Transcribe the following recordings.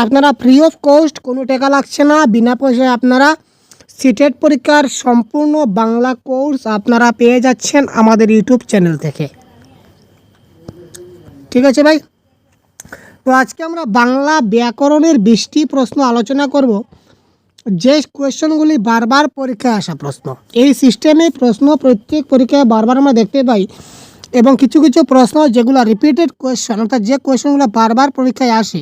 আপনারা free of cost, কোনো টাকা লাগছে না, বিনা পয়সায় আপনারা সিটেট পরীক্ষার সম্পূর্ণ বাংলা কোর্স আপনারা পেয়ে যাচ্ছেন আমাদের ইউটিউব চ্যানেল থেকে। ঠিক আছে ভাই, তো আজকে আমরা বাংলা ব্যাকরণের 20টি প্রশ্ন আলোচনা করব, যে কোয়েশ্চনগুলি বারবার পরীক্ষায় আসা প্রশ্ন। এই সিস্টেমে প্রশ্ন প্রত্যেক পরীক্ষায় বারবার আমরা দেখতে পাই, এবং কিছু কিছু প্রশ্ন যেগুলো রিপিটেড কোয়েশ্চন, অর্থাৎ যে কোয়েশ্চনগুলো বারবার পরীক্ষায় আসে,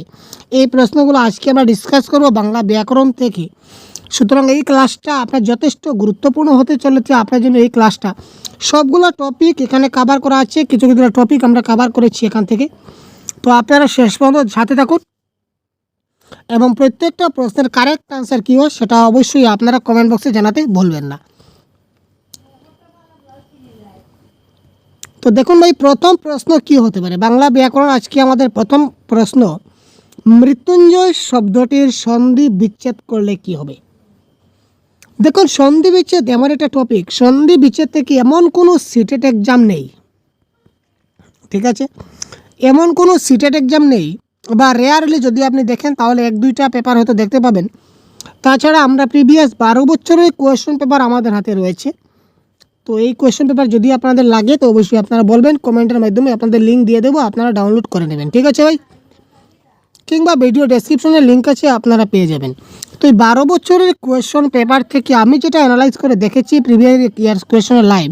এই প্রশ্নগুলো আজকে আমরা ডিসকাস করব বাংলা ব্যাকরণ থেকে। সুতরাং এই ক্লাসটা আপনার যথেষ্ট গুরুত্বপূর্ণ হতে চলেছে আপনার জন্য। এই ক্লাসটা সবগুলো টপিক এখানে কভার করা আছে, কিছু কিছু টপিক আমরা কভার করেছি এখান থেকে। তো আপনারা শেষ পর্যন্ত সাথে থাকুন, এবং প্রত্যেকটা প্রশ্নের কারেক্ট আনসার কী হয় সেটা অবশ্যই আপনারা কমেন্ট বক্সে জানাতে ভুলবেন না। তো দেখুন ভাই, প্রথম প্রশ্ন কি হতে পারে বাংলা ব্যাকরণ। আজকে আমাদের প্রথম প্রশ্ন, মৃত্যুঞ্জয় শব্দটির সন্ধি বিচ্ছেদ করলে কি হবে। দেখুন, সন্ধি বিচ্ছেদ এমন একটা টপিক, সন্ধি বিচ্ছেদ থেকে এমন কোনো সিটেট এক্সাম নেই, ঠিক আছে, এমন কোনো সিটেট এক্সাম নেই, বা রেয়ারলি যদি আপনি দেখেন তাহলে 1-2টা পেপার হয়তো দেখতে পাবেন। তাছাড়া আমরা প্রিভিয়াস 12 বছরের কোয়েশ্চন পেপার আমাদের হাতে রয়েছে। তো এই কোয়েশ্চন পেপার যদি আপনাদের লাগে তো অবশ্যই আপনারা বলবেন, কমেন্টের মাধ্যমে আপনাদের লিঙ্ক দিয়ে দেবো, আপনারা ডাউনলোড করে নেবেন। ঠিক আছে ভাই, কিংবা ভিডিও ডেসক্রিপশনে লিঙ্ক আছে, আপনারা পেয়ে যাবেন। তো এই 12 বছরের কোয়েশ্চন পেপার থেকে আমি যেটা অ্যানালাইজ করে দেখেছি প্রিভিয়াস ইয়ার্স কোয়েশ্চনের লাইভ,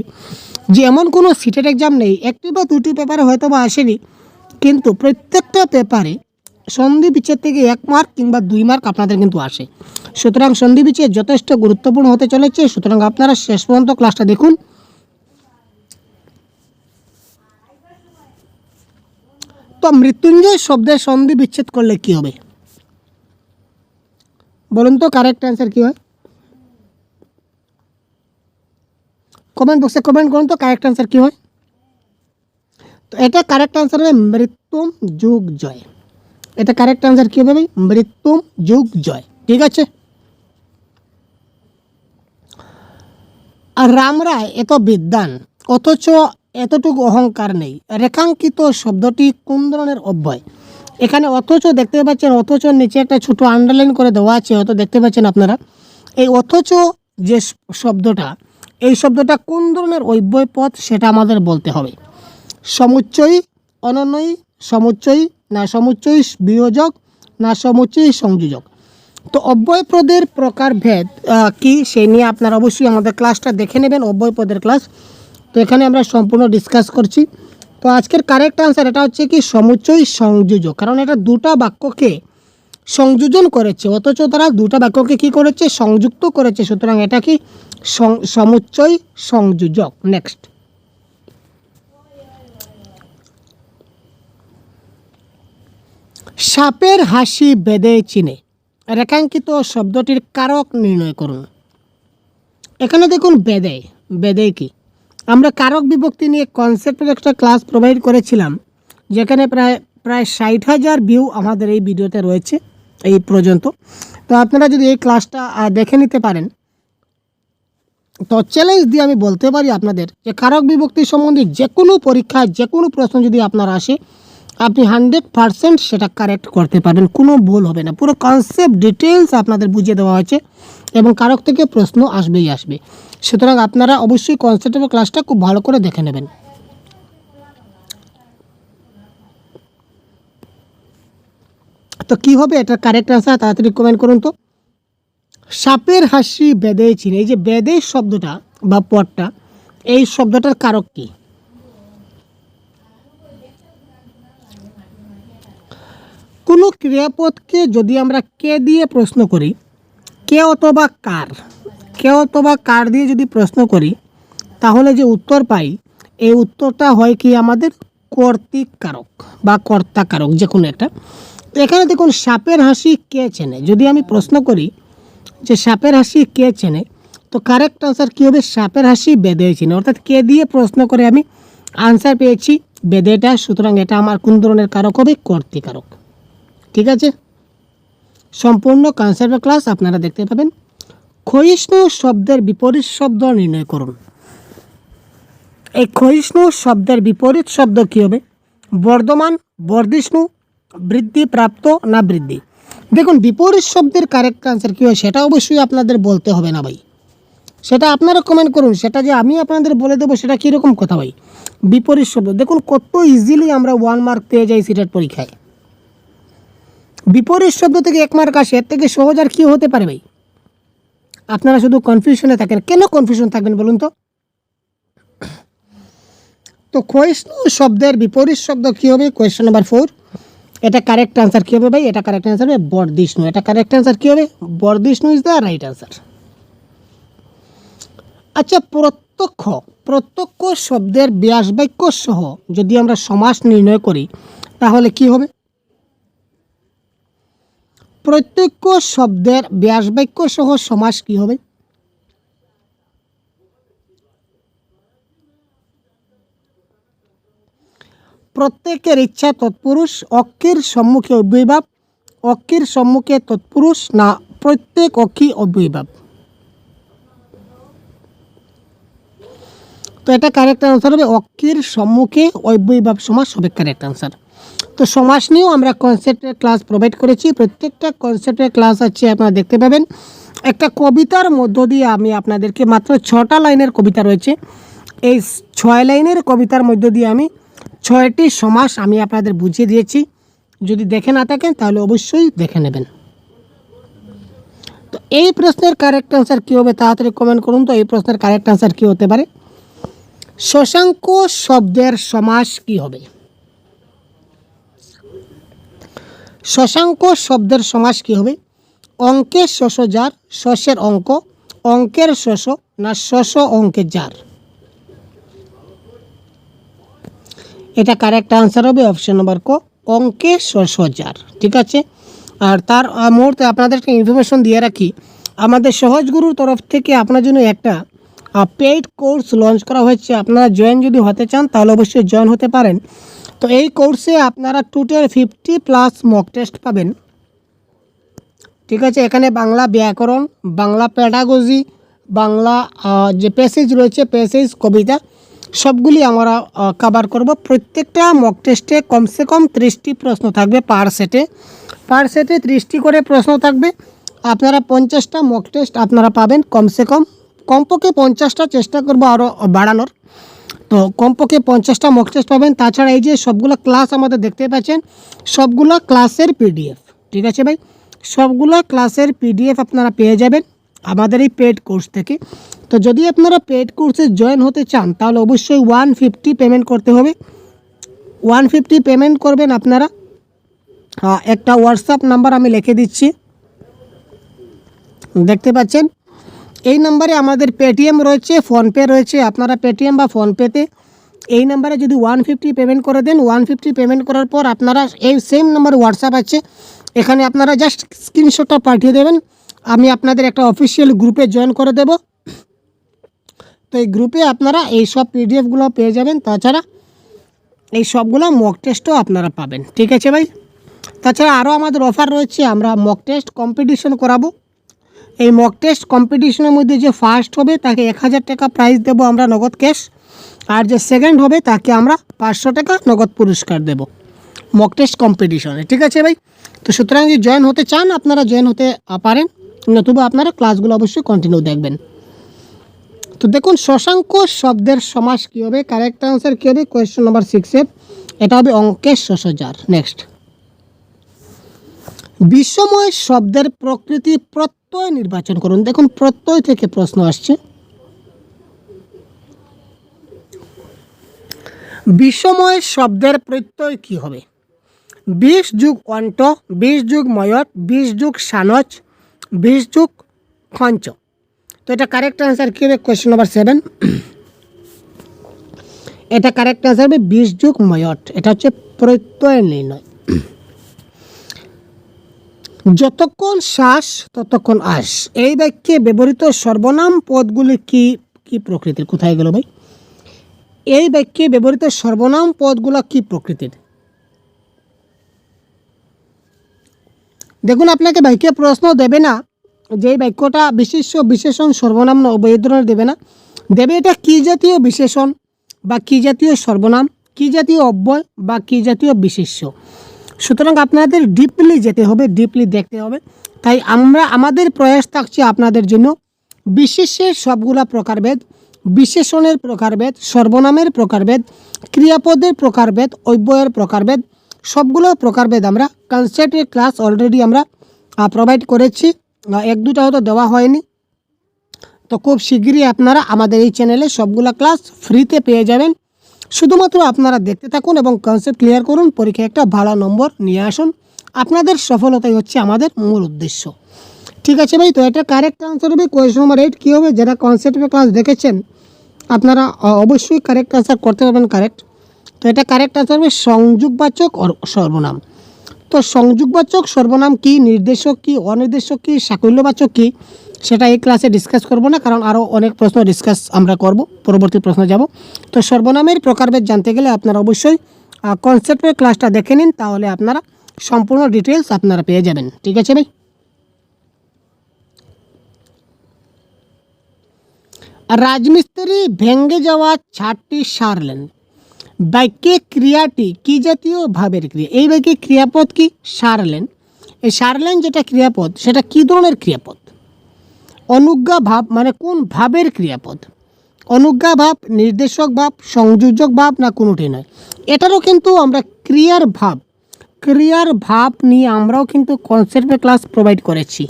যে এমন কোনো সিটেট এক্সাম নেই, 1টি বা 2টি পেপারে হয়তো বা আসেনি, কিন্তু প্রত্যেকটা পেপারে সন্ধি বিচ্ছেদ থেকে 1 মার্ক কিংবা 2 মার্ক আপনাদের কিন্তু আসে। সুতরাং সন্ধি বিচ্ছেদ যথেষ্ট গুরুত্বপূর্ণ হতে চলেছে। সুতরাং আপনারা শেষ পর্যন্ত ক্লাসটা দেখুন। তো মৃত্যুঞ্জয় শব্দের সন্ধি বিচ্ছেদ করলে কি হবে বলুন তো, কারেক্ট অ্যান্সার কী হয়? কমেন্ট বক্সে কমেন্ট করুন তো কারেক্ট অ্যান্সার কী হয়। তো এটা কারেক্ট অ্যান্সার হবে মৃত্যুম যুগ জয়। এটা কারেক্ট অ্যান্সার কী হবে ভাই? মৃত্যুম যুগ জয়। ঠিক আছে। আর রাম রায় এত বিদ্বান অথচ এতটুকু অহংকার নেই, রেখাঙ্কিত শব্দটি কোন ধরনের অব্যয়। এখানে অথচ দেখতে পাচ্ছেন, অথচ নিচে একটা ছোট আন্ডারলাইন করে দেওয়া আছে, হয়তো দেখতে পাচ্ছেন আপনারা। এই অথচ যে শব্দটা, এই শব্দটা কোন ধরনের অব্যয় পদ সেটা আমাদের বলতে হবে। সমুচ্চয়ী, অনন্যয়ী, সমুচ্চয়ী না সমুচ্চয়ী বিয়োজক না সমুচ্চয়ী সংযোজক। তো অব্যয় পদের প্রকারভেদ কি সেই নিয়ে আপনারা অবশ্যই আমাদের ক্লাসটা দেখে নেবেন, অব্যয় পদের ক্লাস। তো এখানে আমরা সম্পূর্ণ ডিসকাস করছি। তো আজকের কারেক্ট আনসার এটা হচ্ছে কি সমুচ্চয়ী সংযোজক, কারণ এটা 2টা বাক্যকে সংযোজন করেছে, অথচ তারা 2টা বাক্যকে কি করেছে? সংযুক্ত করেছে। সুতরাং এটা কি সমুচ্চয়ী সংযোজক। নেক্সট, সাপের হাসি বেদে চিনে, রেখাঙ্কিত শব্দটির কারক নির্ণয় করুন। এখানে দেখুন বেদে, বেদে কি, আমরা কারক বিভক্তি নিয়ে কনসেপ্টের একটা ক্লাস প্রোভাইড করেছিলাম, যেখানে প্রায় 60,000 ভিউ আমাদের এই ভিডিওতে রয়েছে এই পর্যন্ত। তো আপনারা যদি এই ক্লাসটা দেখে নিতে পারেন, তো চ্যালেঞ্জ দিয়ে আমি বলতে পারি আপনাদের যে কারক বিভক্তি সম্বন্ধে যে কোনো পরীক্ষায় যে কোনো প্রশ্ন যদি আপনার আসে, আপনি 100% সেটা কারেক্ট করতে পারবেন, কোনো ভুল হবে না। পুরো কনসেপ্ট ডিটেলস আপনাদের বুঝিয়ে দেওয়া হয়েছে, এবং কারক থেকে প্রশ্ন আসবেই আসবে। সুতরাং আপনারা অবশ্যই কনসেপ্টের ক্লাসটা খুব ভালো করে দেখে নেবেন। তো কী হবে এটার কারেক্ট আনসার, তাড়াতাড়ি কমেন্ট করুন তো। সাপের হাসি বেদে চিনে, এই যে বেদে শব্দটা বা পদটা, এই শব্দটার কারক কি? কোনো ক্রিয়াপদকে যদি আমরা কে দিয়ে প্রশ্ন করি, কে অথবা কার, কে অথবা কার দিয়ে যদি প্রশ্ন করি, তাহলে যে উত্তর পাই, এই উত্তরটা হয় কি আমাদের কর্তৃক কারক বা কর্তা কারক, যে কোনো একটা। এখানে দেখুন সাপের হাসি কে চেনে, যদি আমি প্রশ্ন করি যে সাপের হাসি কে চেনে, তো কারেক্ট আনসার কী হবে? সাপের হাসি বেদে চেনে। অর্থাৎ কে দিয়ে প্রশ্ন করে আমি আনসার পেয়েছি বেদেটা। সুতরাং এটা আমার কোন ধরনের কারক হবে? কর্তৃকারক। ঠিক আছে, সম্পূর্ণ কনসেপ্টের ক্লাস আপনারা দেখতে পাবেন। ক্ষয়িষ্ণু শব্দের বিপরীত শব্দ নির্ণয় করুন। এই ক্ষয়িষ্ণু শব্দের বিপরীত শব্দ কী হবে? বর্ধমান, বর্ধিষ্ণু, বৃদ্ধি প্রাপ্ত না বৃদ্ধি। দেখুন বিপরীত শব্দের কারেক্ট আনসার কী হয় সেটা অবশ্যই আপনাদের বলতে হবে না ভাই, সেটা আপনারা কমেন্ট করুন। সেটা যে আমি আপনাদের বলে দেবো সেটা কীরকম কথা ভাই? বিপরীত শব্দ দেখুন কত ইজিলি আমরা 1 মার্ক পেয়ে যাই সিটেট পরীক্ষায়। বিপরীত শব্দ থেকে 1 মার্ক আসে, এর থেকে সহজ আর কী হতে পারে ভাই? আপনারা শুধু কনফিউশনে থাকেন, কেন কনফিউশন থাকবেন বলুন তো? তো ক্ষয়িষ্ণু শব্দের বিপরীত শব্দ কী হবে? কোয়েশ্চেন নাম্বার 4, এটা কারেক্ট আনসার কী হবে ভাই? এটা কারেক্ট আনসার হবে বর্ধিষ্ণু। এটা কারেক্ট আনসার কী হবে? বর্ধিষ্ণু ইজ দ্য রাইট আনসার। আচ্ছা, প্রত্যক্ষ শব্দের ব্যাস বাক্য সহ যদি আমরা সমাস নির্ণয় করি তাহলে কি হবে? প্রত্যক্ষ শব্দের ব্যাস বাক্য সহ সমাস কি হবে? প্রত্যেকের ইচ্ছা তৎপুরুষ, অক্ষের সম্মুখে অব্যয়ভাব, অক্ষের সম্মুখে তৎপুরুষ, না প্রত্যেক অক্ষী অব্যয়ভাব? তো এটা কারেক্ট আনসার হবে অক্ষের সম্মুখে অব্যয়ভাব সমাস হবে কারেক্ট আনসার। তো সমাস নিয়েও আমরা কনসেপ্টের ক্লাস প্রোভাইড করেছি, প্রত্যেকটা কনসেপ্টের ক্লাস আছে আপনারা দেখতে পাবেন। একটা কবিতার মধ্য দিয়ে আমি আপনাদেরকে মাত্র 6টা লাইনের কবিতা রয়েছে, এই 6 লাইনের কবিতার মধ্য দিয়ে আমি 6টি সমাস আমি আপনাদের বুঝিয়ে দিয়েছি। যদি দেখে না থাকেন তাহলে অবশ্যই দেখে নেবেন। তো এই প্রশ্নের কারেক্ট আনসার কী হবে তাড়াতাড়ি কমেন্ট করুন। তো এই প্রশ্নের কারেক্ট আনসার কী হতে পারে? শশাঙ্ক শব্দের সমাস কি হবে? শশাঙ্ক শব্দের সমাস কি হবে? অঙ্কের শশ যার, শশের অঙ্ক, অঙ্কের শশ, না শশ অঙ্কের যার? এটা কারেক্ট আনসার হবে অপশন নম্বর ক, অঙ্কের শশ যার। ঠিক আছে। আর তার মুহূর্তে আপনাদেরকে ইনফরমেশন দিয়ে রাখি, আমাদের সহজ গুরুর তরফ থেকে আপনার জন্য একটা পেইড কোর্স লঞ্চ করা হয়েছে। আপনারা জয়েন যদি হতে চান তাহলে অবশ্যই জয়েন হতে পারেন। তো এই কোর্সে আপনারা টোটাল 50+ মক টেস্ট পাবেন। ঠিক আছে। এখানে বাংলা ব্যাকরণ, বাংলা প্যাডাগজি, বাংলা যে প্যাসেজ রয়েছে প্যাসেজ, কবিতা, সবগুলি আমরা কভার করব। প্রত্যেকটা মক টেস্টে কমসে কম 30টি প্রশ্ন থাকবে পার সেটে 30টি করে প্রশ্ন থাকবে। আপনারা 50টা মক টেস্ট আপনারা পাবেন কমসে কম, কমপক্ষে 50টা চেষ্টা করব আরও বাড়ানোর। তো কমপক্ষে 50টা মক টেস্ট পাবেন। তাছাড়া এই যে সবগুলো ক্লাস আমাদের দেখতে পাচ্ছেন, সবগুলো ক্লাসের পিডিএফ। ঠিক আছে ভাই, সবগুলো ক্লাসের পিডিএফ আপনারা পেয়ে যাবেন আমাদের এই পেড কোর্স থেকে। তো যদি আপনারা পেড কোর্সে জয়েন হতে চান তাহলে অবশ্যই 150 পেমেন্ট করতে হবে। 150 পেমেন্ট করবেন আপনারা। একটা হোয়াটসঅ্যাপ নাম্বার আমি লিখে দিচ্ছি, দেখতে পাচ্ছেন। এই নাম্বারে আমাদের পেটিএম রয়েছে, ফোনপে রয়েছে। আপনারা পেটিএম বা ফোনপেতে এই নাম্বারে যদি 150 পেমেন্ট করে দেন, 150 পেমেন্ট করার পর আপনারা এই সেম নাম্বার হোয়াটসঅ্যাপ আছে, এখানে আপনারা জাস্ট স্ক্রিনশটটা পাঠিয়ে দেবেন। আমি আপনাদের একটা অফিসিয়াল গ্রুপে জয়েন করে দেব। তো এই গ্রুপে আপনারা এই সব পিডিএফগুলো পেয়ে যাবেন। তাছাড়া এই সবগুলো মক টেস্টও আপনারা পাবেন। ঠিক আছে ভাই। তাছাড়া আরও আমাদের অফার রয়েছে, আমরা মক টেস্ট কম্পিটিশন করাবো। এই মক টেস্ট কম্পিটিশনের মধ্যে যে ফার্স্ট হবে তাকে 1000 টাকা প্রাইজ দেবো আমরা নগদ ক্যাশ, আর যে সেকেন্ড হবে তাকে আমরা 500 টাকা নগদ পুরস্কার দেব মক টেস্ট কম্পিটিশনে। ঠিক আছে ভাই। তো সুতরাং যদি জয়েন হতে চান আপনারা জয়েন হতে পারেন, নতুবা আপনারা ক্লাসগুলো অবশ্যই কন্টিনিউ দেখবেন। তো দেখুন শশাঙ্ক শব্দের সমাস কী হবে? কারেক্ট আনসার কী হবে? কোয়েশ্চেন নাম্বার 6 এটা হবে অঙ্কের শশ যার। নেক্সট, বিশ্বময় শব্দের প্রকৃতি প্রত্যয় নির্বাচন করুন। দেখুন প্রত্যয় থেকে প্রশ্ন আসছে। বিশ্বময় শব্দের প্রত্যয় কি হবে? 20 যুগ অন্ত, 20 যুগ ময়ট, 20 যুগ সানচ, 20 যুগ খঞ্চ। তো এটা কারেক্ট আনসার কী হবে? কোয়েশ্চেন নাম্বার 7 এটা কারেক্ট আনসার হবে 20 যুগ ময়ট। এটা হচ্ছে প্রত্যয় নির্ণয়। যতক্ষণ শ্বাস ততক্ষণ আস, এই বাক্যে ব্যবহৃত সর্বনাম পদগুলি কি কি প্রকৃতির? কোথায় গেল ভাই? এই বাক্যে ব্যবহৃত সর্বনাম পদগুলো কি প্রকৃতির? দেখুন আপনাকে বাক্যে প্রশ্ন দেবে না যে এই বাক্যটা বিশেষ্য, বিশেষণ, সর্বনাম না উভয় ধরনের দেবে না, দেবে এটা কী জাতীয় বিশেষণ বা কী জাতীয় সর্বনাম, কী জাতীয় অব্যয় বা কী জাতীয় বিশেষ্য। সুতরাং আপনাদের ডিপলি যেতে হবে, ডিপলি দেখতে হবে। তাই আমাদের প্রয়াস থাকছে আপনাদের জন্য বিশেষের সবগুলা প্রকারভেদ, বিশেষণের প্রকারভেদ, সর্বনামের প্রকারভেদ, ক্রিয়াপদের প্রকারভেদ, অব্যয়ের প্রকারভেদ, সবগুলো প্রকারভেদ আমরা কনসেপ্টের ক্লাস অলরেডি আমরা প্রোভাইড করেছি। এক দুটা হয়তো দেওয়া হয়নি, তো খুব শীঘ্রই আপনারা আমাদের এই চ্যানেলে সবগুলা ক্লাস ফ্রিতে পেয়ে যাবেন। শুধুমাত্র আপনারা দেখতে থাকুন এবং কনসেপ্ট ক্লিয়ার করুন, পরীক্ষায় একটা ভালো নম্বর নিয়ে আসুন। আপনাদের সফলতাই হচ্ছে আমাদের মূল উদ্দেশ্য। ঠিক আছে ভাই, তো এটা কারেক্ট আনসার হবে কোয়েশ্চন নম্বর 8। কী হবে, যারা কনসেপ্টের ক্লাস দেখেছেন আপনারা অবশ্যই কারেক্ট আনসার করতে পারবেন কারেক্ট। তো এটা কারেক্ট আনসার হবে সংযোগবাচক সর্বনাম। তো সংযোগবাচক সর্বনাম কি, নির্দেশক কি, অনির্দেশক কি, সাকল্যবাচক কি, সেটা এই ক্লাসে ডিসকাস করব না, কারণ আরও অনেক প্রশ্ন ডিসকাস আমরা করব, পরবর্তী প্রশ্ন যাব। তো সর্বনামের প্রকারভেদ জানতে গেলে আপনারা অবশ্যই কনসেপ্টের ক্লাসটা দেখে নিন, তাহলে আপনারা সম্পূর্ণ ডিটেলস আপনারা পেয়ে যাবেন। ঠিক আছে ভাই। রাজমিস্ত্রি ভেঙ্গে যাওয়া ছাদটি সারলেন, বাক্যে ক্রিয়াটি কি জাতীয় ভাবের ক্রিয়া? এই বাক্যে ক্রিয়াপদ কি? সারলেন। এই সারলেন যেটা ক্রিয়াপদ, সেটা কি ধরনের ক্রিয়াপদ? অনুজ্ঞা ভাব, মানে কোন ভাবের ক্রিয়াপদ? অনুজ্ঞা ভাব, নির্দেশক ভাব, সংযোজক ভাব, না কোনোটি নয়? এটারও কিন্তু আমরা ক্রিয়ার ভাব নিয়ে আমরাও কিন্তু কনসেপ্টের ক্লাস প্রোভাইড করেছি।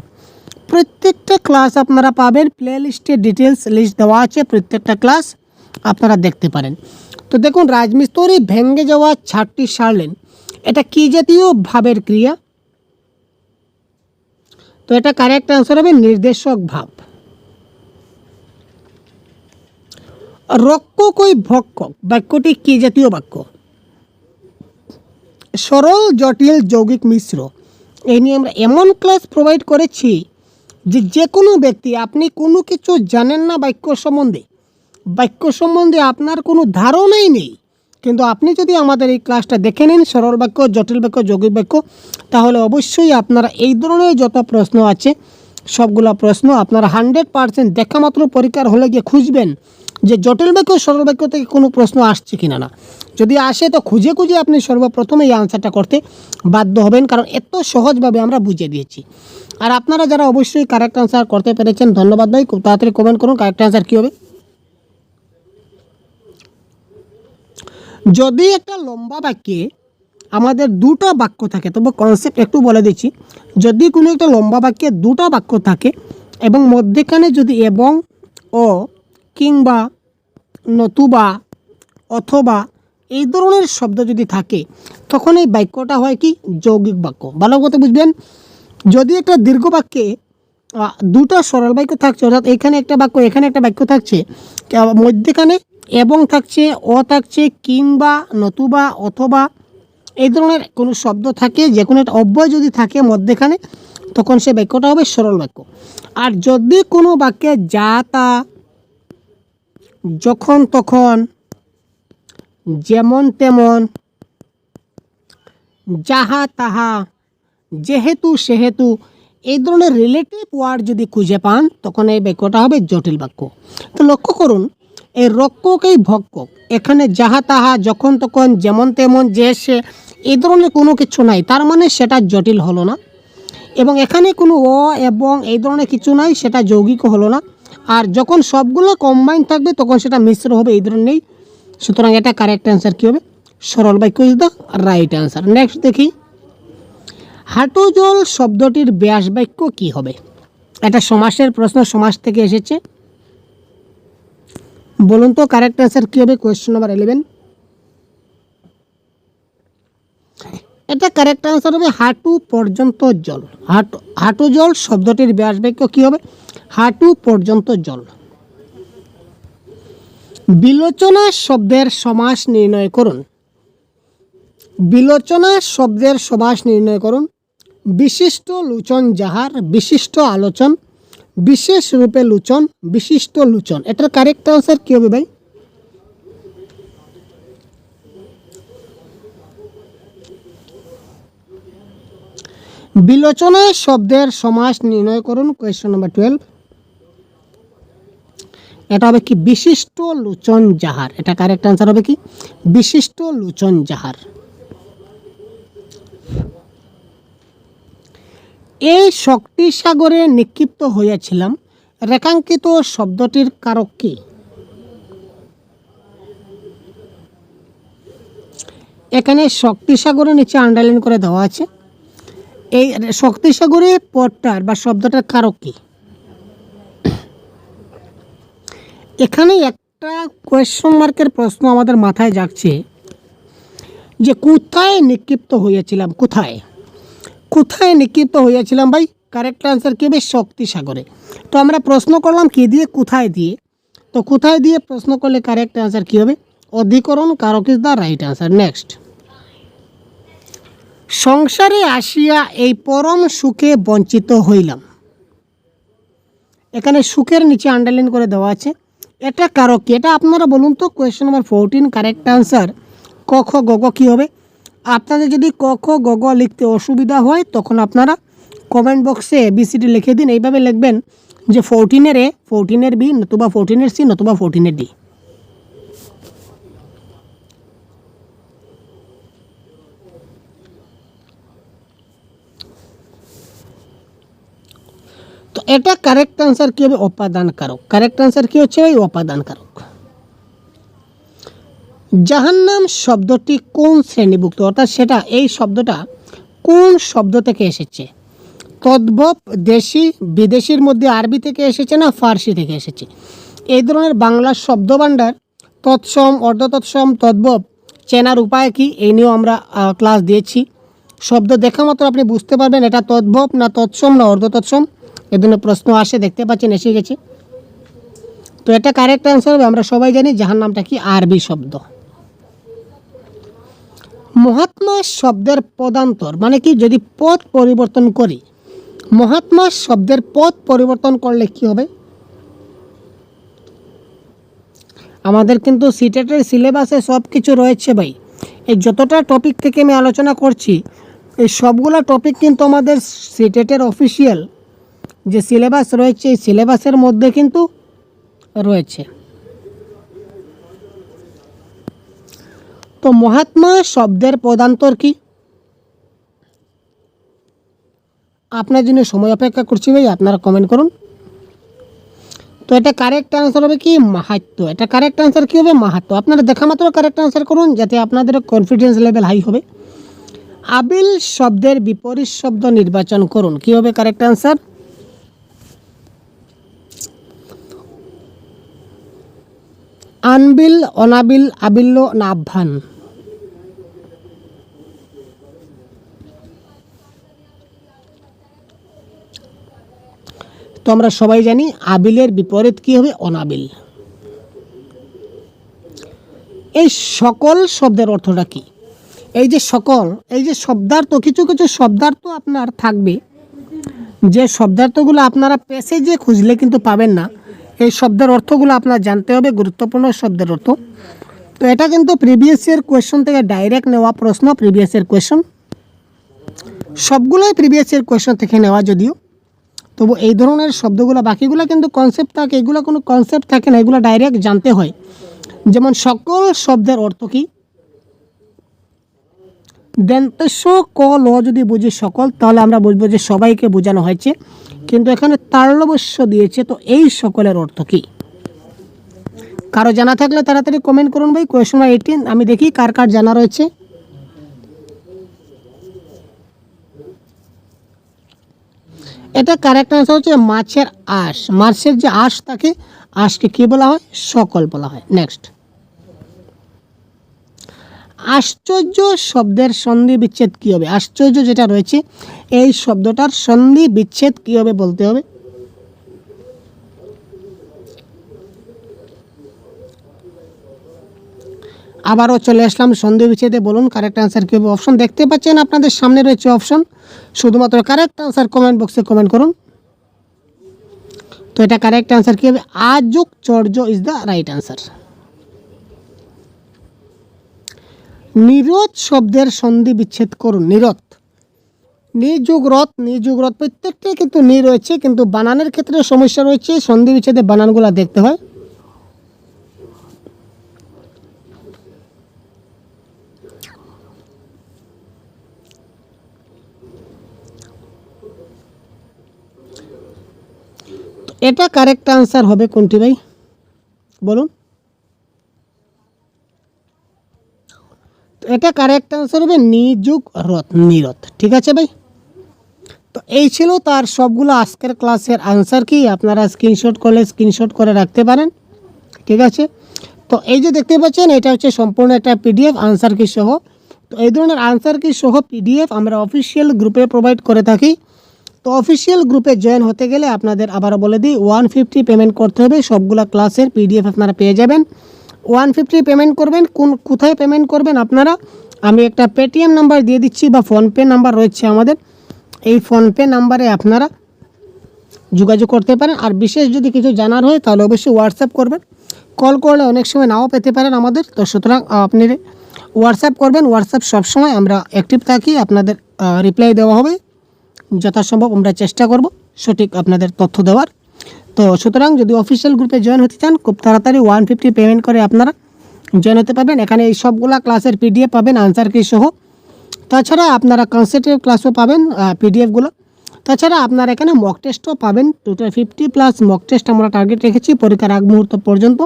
প্রত্যেকটা ক্লাস আপনারা পাবেন, প্লে লিস্টে ডিটেলস লিস্ট দেওয়া আছে, প্রত্যেকটা ক্লাস আপনারা দেখতে পারেন। তো দেখুন, রাজমিস্ত্রি ভেঙ্গে যাওয়া ছাদটি সারলেন, এটা কি জাতীয় ভাবের ক্রিয়া? তো এটা কারেক্ট আনসার হবে নির্দেশক ভাব। রক্ষক ওই ভক্ষক বাক্যটি কি জাতীয় বাক্য? সরল জটিল যৌগিক মিশ্র। এই নিয়ে আমরা এমন ক্লাস প্রোভাইড করেছি যে কোনো ব্যক্তি, আপনি কোনো কিছু জানেন না বাক্য সম্বন্ধে আপনার কোনো ধারণাই নেই, কিন্তু আপনি যদি আমাদের এই ক্লাসটা দেখে নিন, সরল বাক্য, জটিল বাক্য, যৌগিক বাক্য, তাহলে অবশ্যই আপনারা এই ধরনের যত প্রশ্ন আছে সবগুলো প্রশ্ন আপনারা 100% দেখা মাত্র পরীক্ষার হলে গিয়ে খুঁজবেন যে জটিল বাক্য, সরল বাক্য থেকে কোনো প্রশ্ন আসছে কিনা না। যদি আসে তো খুঁজে আপনি সর্বপ্রথমে এই আনসারটা করতে বাধ্য হবেন, কারণ এত সহজভাবে আমরা বুঝিয়ে দিয়েছি। আর আপনারা যারা অবশ্যই কারেক্ট আনসার করতে পেরেছেন, ধন্যবাদ ভাই। খুব তাড়াতাড়ি কমেন্ট করুন কারেক্ট আনসার কী হবে। যদি একটা লম্বা বাক্যে আমাদের দুটো বাক্য থাকে, তবে কনসেপ্ট একটু বলে দিচ্ছি। যদি কোনো একটা লম্বা বাক্যে দুটো বাক্য থাকে এবং মধ্যেখানে যদি এবং, ও, কিংবা, নতুবা, অথবা এই ধরনের শব্দ যদি থাকে, তখন এই বাক্যটা হয় কি? যৌগিক বাক্য। ভালো কথা বুঝবেন। যদি একটা দীর্ঘ বাক্যে দুটো সরল বাক্য থাকছে, অর্থাৎ এখানে একটা বাক্য, এখানে একটা বাক্য থাকছে, মধ্যেখানে এবং থাকছে, ও থাকছে, কিংবা, নতুবা, অথবা এই ধরনের কোনো শব্দ থাকে, যে কোনো একটা অব্যয় যদি থাকে মধ্যেখানে, তখন সে বাক্যটা হবে সরল বাক্য। আর যদি কোনো বাক্যে যা তা, যখন তখন, যেমন তেমন, যাহা তাহা, যেহেতু সেহেতু এই ধরনের রিলেটিভ ওয়ার্ড যদি খুঁজে পান, তখন এই বাক্যটা হবে জটিল বাক্য। তো লক্ষ্য করুন, এই রক্ষক, এই ভক্ষক, এখানে যাহা তাহা, যখন তখন, যেমন তেমন, যে সে, এই ধরনের কোনো কিছু নাই, তার মানে সেটা জটিল হলো না। এবং এখানে কোনো অ এবং এই ধরনের কিছু নাই, সেটা যৌগিক হলো না। আর যখন সবগুলো কম্বাইন থাকবে তখন সেটা মিশ্র হবে, এই ধরনের নেই। সুতরাং এটা কারেক্ট অ্যান্সার কী হবে? সরল বাক্য is the right answer. Next দেখি, হাঁটু জল শব্দটির ব্যাস বাক্য কী হবে? এটা সমাসের প্রশ্ন, সমাস থেকে এসেছে। বলুন তো কারেক্ট অ্যান্সার কী হবে? Question number 11। এটা কারেক্ট অ্যান্সার হবে হাঁটু পর্যন্ত জল। হাঁটু জল শব্দটির ব্যাস বাক্য কী হবে? হাঁটু পর্যন্ত জল। বিলোচনা শব্দের সমাস নির্ণয় করুন। বিলোচনা শব্দের সমাস নির্ণয় করুন। বিশিষ্ট লোচন যাহার, বিশিষ্ট আলোচন, বিশেষ রূপে লোচন, বিশিষ্ট লোচন। এটার কারেক্ট আনসার কী হবে ভাই? বিলোচনা শব্দের সমাস নির্ণয় করুন। Question number 12। এটা হবে কি? বিশিষ্ট লোচন যাহার। এটা কারেক্ট আনসার হবে কি? বিশিষ্ট লোচন যাহার। এই শক্তি সাগরে নিক্ষিপ্ত হইয়াছিলাম, রেখাঙ্কিত শব্দটির কারক কি? এখানে শক্তি সাগরের নিচে আন্ডারলাইন করে দেওয়া আছে। এই শক্তি সাগরে পদটার বা শব্দটার কারক কি? এখানে একটা কোয়েশ্চন মার্কের প্রশ্ন আমাদের মাথায় জাগছে যে কোথায় নিক্ষিপ্ত হইয়াছিলাম, কোথায় কোথায় নিক্ষিপ্ত হইয়াছিলাম ভাই? কারেক্ট আনসার কী হবে? শক্তি সাগরে। তো আমরা প্রশ্ন করলাম কি দিয়ে? কোথায় দিয়ে। তো কোথায় দিয়ে প্রশ্ন করলে কারেক্ট আনসার কী হবে? অধিকরণ কারক is the right answer. Next, সংসারে আসিয়া এই পরম সুখে বঞ্চিত হইলাম। এখানে সুখের নিচে আন্ডারলাইন করে দেওয়া আছে। এটা কারক কি? এটা আপনারা বলুন তো। কোয়েশ্চন নাম্বার 14 কারেক্ট আনসার ক খ গ গ কী হবে? আপনাদের যদি ক খ গ গ লিখতে অসুবিধা হয় তখন আপনারা কমেন্ট বক্সে এবিসিডি লিখে দিন। এইভাবে লিখবেন যে 14-এর এ, 14-এর বি, নতুবা 14-এর সি, নতুবা 14-এর ডি। তো এটা কারেক্ট আনসার কী হবে? অপাদান কারক। কারেক্ট আনসার কী হচ্ছে ওই অপাদান কারক। জাহান্নাম শব্দটি কোন শ্রেণীভুক্ত, অর্থাৎ সেটা এই শব্দটা কোন শব্দ থেকে এসেছে? তদ্ভব, দেশি, বিদেশির মধ্যে আরবি থেকে এসেছে না ফার্সি থেকে এসেছে? এই ধরনের বাংলা শব্দভাণ্ডার তৎসম, অর্ধতৎসম, তদ্ভব চেনার উপায় কি? এই নিয়েও আমরা ক্লাস দিয়েছি। শব্দ দেখা মাত্র আপনি বুঝতে পারবেন এটা তদ্ভব না তৎসম না অর্ধতৎসম। এ ধরনের প্রশ্ন আসে, দেখতে পাচ্ছেন এসে গেছে। তো এটা কারেক্ট আনসার হবে। আমরা সবাই জানি জাহান্নামটা কি? আরবি শব্দ। মহাত্মা শব্দের পদান্তর মানে কি? যদি পদ পরিবর্তন করি, মহাত্মা শব্দের পদ পরিবর্তন করলে কি হবে? আমাদের কিন্তু সিটেটের সিলেবাসে সব কিছু রয়েছে ভাই। এই যতটা টপিক থেকে আমি আলোচনা করছি, এই সবগুলো টপিক কিন্তু আমাদের সিটেটের অফিসিয়াল যে সিলেবাস রয়েছে এই সিলেবাসের মধ্যে কিন্তু রয়েছে। তো মহাত্মা শব্দের পদান্তর কি? আপনার জন্য সময় অপেক্ষা করছি ভাই, আপনারা কমেন্ট করুন। তো এটা কারেক্ট আনসার হবে কি? মাহাত্ম্য। এটা কারেক্ট আনসার কী হবে? মাহাত্ম্য। আপনারা দেখা মাত্র কারেক্ট আনসার করুন, যাতে আপনাদের কনফিডেন্স লেভেল হাই হবে। আবিল শব্দের বিপরীত শব্দ নির্বাচন করুন। কী হবে কারেক্ট আনসার? আনবিল, অনাবিল, আবিল্য না আহ্বান? তো আমরা সবাই জানি আবিলের বিপরীত কী হবে? অনাবিল। এই সকল শব্দের অর্থটা কি? এই যে সকল, এই যে শব্দার্থ, কিছু কিছু শব্দার্থ আপনার থাকবে যে শব্দার্থগুলো আপনারা প্যাসেজে খুঁজলে কিন্তু পাবেন না। এই শব্দের অর্থগুলো আপনার জানতে হবে, গুরুত্বপূর্ণ শব্দের অর্থ। তো এটা কিন্তু প্রিভিয়াস ইয়ার কোয়েশ্চন থেকে ডাইরেক্ট নেওয়া প্রশ্ন। প্রিভিয়াস ইয়ার কোয়েশ্চন সবগুলোই প্রিভিয়াস ইয়ার কোয়েশ্চন থেকে নেওয়া, যদিও তবু এই ধরনের শব্দগুলো, বাকিগুলো কিন্তু কনসেপ্ট থাকে, এগুলো কোনো কনসেপ্ট থাকে না, এগুলো ডাইরেক্ট জানতে হয়। যেমন সকল শব্দের অর্থ কী? দন্তস্ব ক ল যদি বুঝি সকল, তাহলে আমরা বুঝবো যে সবাইকে বোঝানো হয়েছে, কিন্তু এখানে তালব্য দিয়েছে। তো এই সকলের অর্থ কী? কারো জানা থাকলে তাড়াতাড়ি কমেন্ট করুন ভাই। কোয়েশ্চন নাম্বার 18 আমি দেখি কার কার জানা রয়েছে। এটা কারেক্ট আনসার হচ্ছে মাছের আঁশ। মাছের যে আঁশ থাকে, আঁশকে কী বলা হয়? সকল বলা হয়। নেক্সট, আশ্চর্য শব্দের সন্ধি বিচ্ছেদ কী হবে? আশ্চর্য যেটা রয়েছে এই শব্দটার সন্ধি বিচ্ছেদ কী হবে বলতে হবে। আবারও চলে আসলাম সন্ধি বিচ্ছেদে, বলুন কারেক্ট আনসার কী হবে? অপশন দেখতে পাচ্ছেন আপনাদের সামনে রয়েছে অপশন, শুধুমাত্র কারেক্ট আনসার কমেন্ট বক্সে কমেন্ট করুন। তো এটা কারেক্ট আনসার কী হবে? আযুক্তর্য ইজ দ্য রাইট আনসার। নিরোধ শব্দের সন্ধি বিচ্ছেদ করুন। নিরোধ, নিযুগরত, নিযুগরত প্রত্যেকটাই কিন্তু নি রয়েছে, কিন্তু বানানের ক্ষেত্রে সমস্যা রয়েছে। সন্ধি বিচ্ছেদে বানানগুলো দেখতে হয়। এটা কারেক্ট আনসার হবে কোনটি ভাই বলুন? তো এটা কারেক্ট আনসার হবে নিযুগ রথ, নিরথ। ঠিক আছে ভাই? তো এই ছিল তার সবগুলো আজকের ক্লাসের আনসার কি, আপনারা স্ক্রিনশট করলে স্ক্রিনশট করে রাখতে পারেন। ঠিক আছে? তো এই যে দেখতে পাচ্ছেন এটা হচ্ছে সম্পূর্ণ একটা পিডিএফ আনসার কি সহ। তো এই ধরনের আনসার কি সহ পিডিএফ আমরা অফিসিয়াল গ্রুপে প্রোভাইড করে থাকি। তো অফিসিয়াল গ্রুপে জয়েন হতে গেলে আপনাদের আবারও বলে দিই 150 পেমেন্ট করতে হবে, সবগুলা ক্লাসের পিডিএফ আপনারা পেয়ে যাবেন। 150 পেমেন্ট করবেন। কোথায় পেমেন্ট করবেন আপনারা, আমি একটা পেটিএম নাম্বার দিয়ে দিচ্ছি বা ফোনপে নাম্বার রয়েছে আমাদের, এই ফোনপে নাম্বারে আপনারা যোগাযোগ করতে পারেন। আর বিশেষ যদি কিছু জানার হয় তাহলে অবশ্যই হোয়াটসঅ্যাপ করবেন, কল করলে অনেক সময় নাও পেতে পারেন আমাদের। তো সুতরাং আপনি হোয়াটসঅ্যাপ করবেন, হোয়াটসঅ্যাপ সবসময় আমরা অ্যাক্টিভ থাকি, আপনাদের রিপ্লাই দেওয়া হবে যথাসম্ভব, আমরা চেষ্টা করব সঠিক আপনাদের তথ্য দেওয়ার। তো সুতরাং যদি অফিসিয়াল গ্রুপে জয়েন হতে চান খুব তাড়াতাড়ি 150 পেমেন্ট করে আপনারা জয়েন হতে পারবেন। এখানে এই সবগুলা ক্লাসের পিডিএফ পাবেন আনসার কি সহ। তাছাড়া আপনারা কনসেপ্টের ক্লাসও পাবেন পিডিএফগুলো। তাছাড়া আপনারা এখানে মক টেস্টও পাবেন। টোটাল 50+ মক টেস্ট আমরা টার্গেট রেখেছি পরীক্ষার আগ মুহূর্ত পর্যন্ত।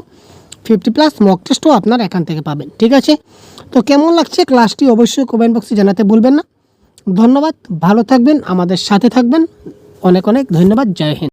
50+ মক টেস্টও আপনারা এখান থেকে পাবেন। ঠিক আছে? তো কেমন লাগছে ক্লাসটি অবশ্যই কমেন্ট বক্সে জানাতে ভুলবেন না। ধন্যবাদ, ভালো থাকবেন, আমাদের সাথে থাকবেন। অনেক অনেক ধন্যবাদ। জয় হিন্দ।